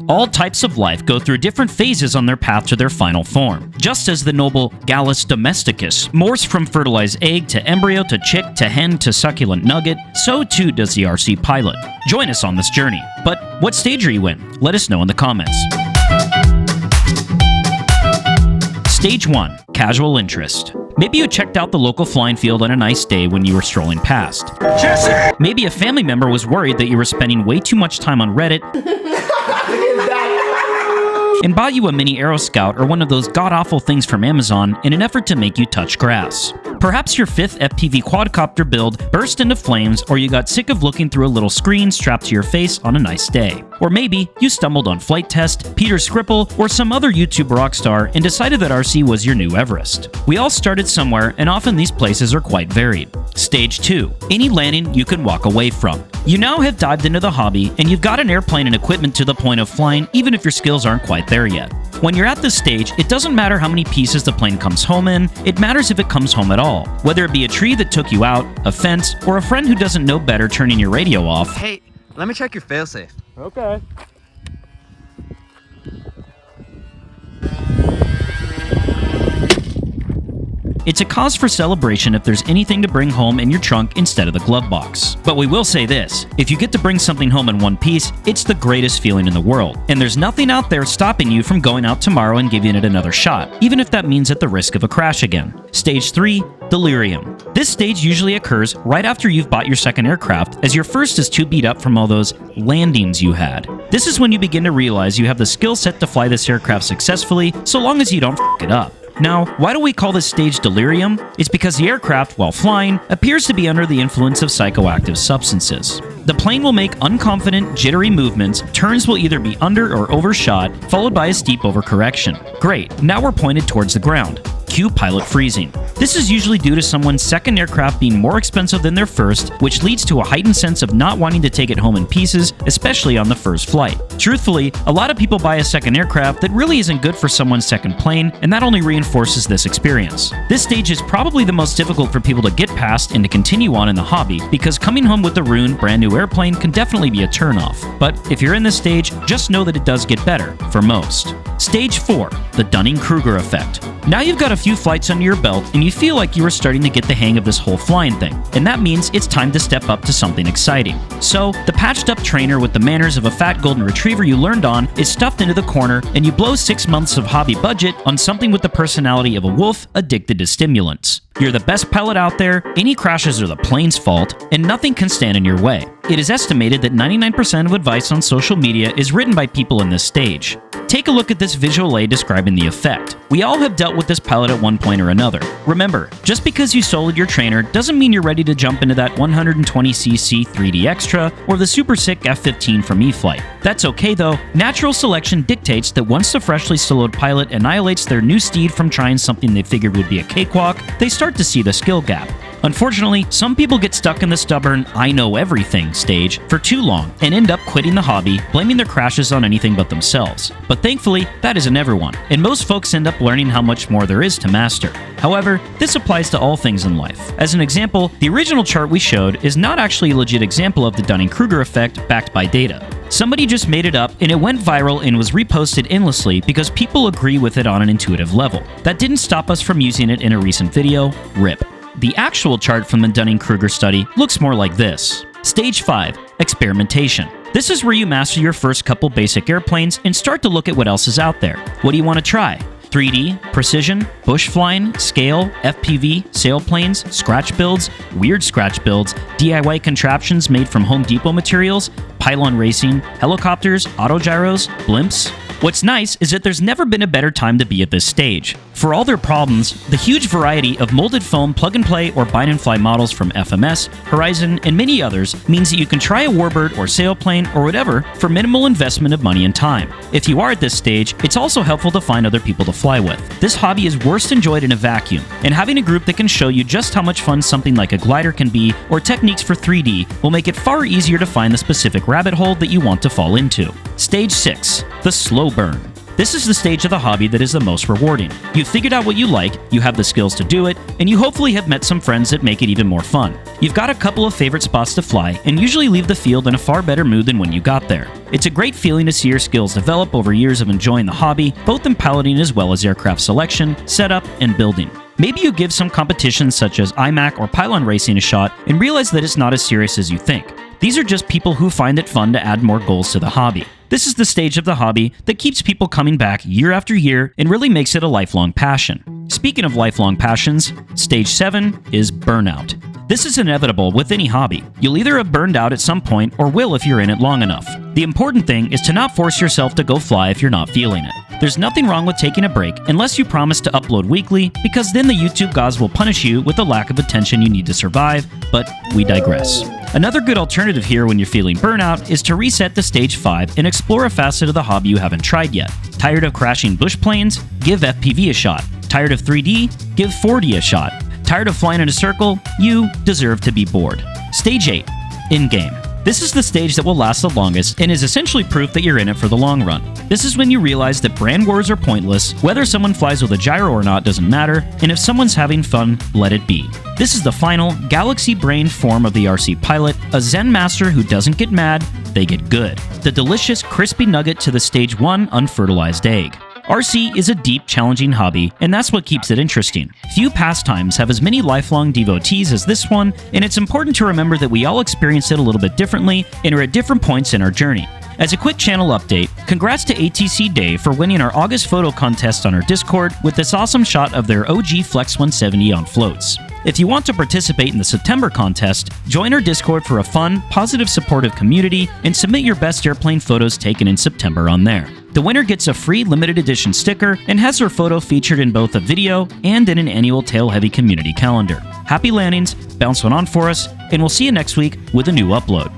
All types of life go through different phases on their path to their final form. Just as the noble Gallus domesticus morphs from fertilized egg to embryo to chick to hen to succulent nugget, so too does the RC pilot. Join us on this journey. But what stage are you in? Let us know in the comments. Stage 1. Casual interest. Maybe you checked out the local flying field on a nice day when you were strolling past. Jesse! Maybe a family member was worried that you were spending way too much time on Reddit and bought you a mini Aero Scout or one of those god-awful things from Amazon in an effort to make you touch grass. Perhaps your 5th FPV quadcopter build burst into flames, or you got sick of looking through a little screen strapped to your face on a nice day. Or maybe you stumbled on Flight Test, Peter Skripal, or some other YouTube rockstar and decided that RC was your new Everest. We all started somewhere, and often these places are quite varied. Stage 2. Any landing you can walk away from. You now have dived into the hobby, and you've got an airplane and equipment to the point of flying, even if your skills aren't quite there yet. When you're at this stage, it doesn't matter how many pieces the plane comes home in, it matters if it comes home at all. Whether it be a tree that took you out, a fence, or a friend who doesn't know better turning your radio off. Hey, let me check your failsafe. Okay. It's a cause for celebration if there's anything to bring home in your trunk instead of the glove box. But we will say this, if you get to bring something home in one piece, it's the greatest feeling in the world. And there's nothing out there stopping you from going out tomorrow and giving it another shot, even if that means at the risk of a crash again. Stage 3. Delirium. This stage usually occurs right after you've bought your second aircraft, as your first is too beat up from all those landings you had. This is when you begin to realize you have the skill set to fly this aircraft successfully, so long as you don't f*** it up. Now, why do we call this stage delirium? It's because the aircraft, while flying, appears to be under the influence of psychoactive substances. The plane will make unconfident, jittery movements, turns will either be under or overshot, followed by a steep overcorrection. Great, now we're pointed towards the ground. Cue pilot freezing. This is usually due to someone's second aircraft being more expensive than their first, which leads to a heightened sense of not wanting to take it home in pieces, especially on the first flight. Truthfully, a lot of people buy a second aircraft that really isn't good for someone's second plane, and that only reinforces this experience. This stage is probably the most difficult for people to get past and to continue on in the hobby, because coming home with the ruined brand new airplane can definitely be a turnoff. But if you're in this stage, just know that it does get better, for most. Stage 4. The Dunning-Kruger effect. Now you've got a few flights under your belt and you feel like you are starting to get the hang of this whole flying thing, and that means it's time to step up to something exciting. So, the patched up trainer with the manners of a fat golden retriever you learned on is stuffed into the corner, and you blow 6 months of hobby budget on something with the personality of a wolf addicted to stimulants. You're the best pilot out there, any crashes are the plane's fault, and nothing can stand in your way. It is estimated that 99% of advice on social media is written by people in this stage. Take a look at this visual aid describing the effect. We all have dealt with this pilot at one point or another. Remember, just because you soloed your trainer doesn't mean you're ready to jump into that 120cc 3D Extra or the super sick F-15 from E-Flight. That's okay though, natural selection dictates that once the freshly soloed pilot annihilates their new steed from trying something they figured would be a cakewalk, they start to see the skill gap. Unfortunately, some people get stuck in the stubborn I know everything stage for too long and end up quitting the hobby, blaming their crashes on anything but themselves. But thankfully, that isn't everyone, and most folks end up learning how much more there is to master. However, this applies to all things in life. As an example, the original chart we showed is not actually a legit example of the Dunning-Kruger effect backed by data. Somebody just made it up and it went viral and was reposted endlessly because people agree with it on an intuitive level. That didn't stop us from using it in a recent video, RIP. The actual chart from the Dunning-Kruger study looks more like this. Stage 5. Experimentation. This is where you master your first couple basic airplanes and start to look at what else is out there. What do you want to try? 3D, precision, bush flying, scale, FPV, sailplanes, scratch builds, weird scratch builds, DIY contraptions made from Home Depot materials, pylon racing, helicopters, autogyros, blimps. What's nice is that there's never been a better time to be at this stage. For all their problems, the huge variety of molded foam plug-and-play or bind-and-fly models from FMS, Horizon, and many others means that you can try a warbird or sailplane or whatever for minimal investment of money and time. If you are at this stage, it's also helpful to find other people to fly with. This hobby is worst enjoyed in a vacuum, and having a group that can show you just how much fun something like a glider can be or techniques for 3D will make it far easier to find the specific rabbit hole that you want to fall into. Stage 6. The slow burn. This is the stage of the hobby that is the most rewarding. You've figured out what you like, you have the skills to do it, and you hopefully have met some friends that make it even more fun. You've got a couple of favorite spots to fly, and usually leave the field in a far better mood than when you got there. It's a great feeling to see your skills develop over years of enjoying the hobby, both in piloting as well as aircraft selection, setup, and building. Maybe you give some competitions such as IMAC or pylon racing a shot and realize that it's not as serious as you think. These are just people who find it fun to add more goals to the hobby. This is the stage of the hobby that keeps people coming back year after year and really makes it a lifelong passion. Speaking of lifelong passions, Stage 7 is Burnout. This is inevitable with any hobby. You'll either have burned out at some point or will if you're in it long enough. The important thing is to not force yourself to go fly if you're not feeling it. There's nothing wrong with taking a break unless you promise to upload weekly, because then the YouTube gods will punish you with the lack of attention you need to survive, but we digress. Another good alternative here when you're feeling burnout is to reset to Stage 5 and explore a facet of the hobby you haven't tried yet. Tired of crashing bush planes? Give FPV a shot. Tired of 3D? Give 4D a shot. Tired of flying in a circle? You deserve to be bored. Stage 8, InGame. This is the stage that will last the longest and is essentially proof that you're in it for the long run. This is when you realize that brand wars are pointless, whether someone flies with a gyro or not doesn't matter, and if someone's having fun, let it be. This is the final, galaxy-brained form of the RC pilot, a Zen master who doesn't get mad, they get good. The delicious, crispy nugget to the Stage 1 unfertilized egg. RC is a deep, challenging hobby, and that's what keeps it interesting. Few pastimes have as many lifelong devotees as this one, and it's important to remember that we all experience it a little bit differently and are at different points in our journey. As a quick channel update, congrats to ATC Dave for winning our August photo contest on our Discord with this awesome shot of their OG Flex 170 on floats. If you want to participate in the September contest, join our Discord for a fun, positive, supportive community and submit your best airplane photos taken in September on there. The winner gets a free limited edition sticker and has her photo featured in both a video and in an annual Tail Heavy community calendar. Happy landings, bounce one on for us, and we'll see you next week with a new upload.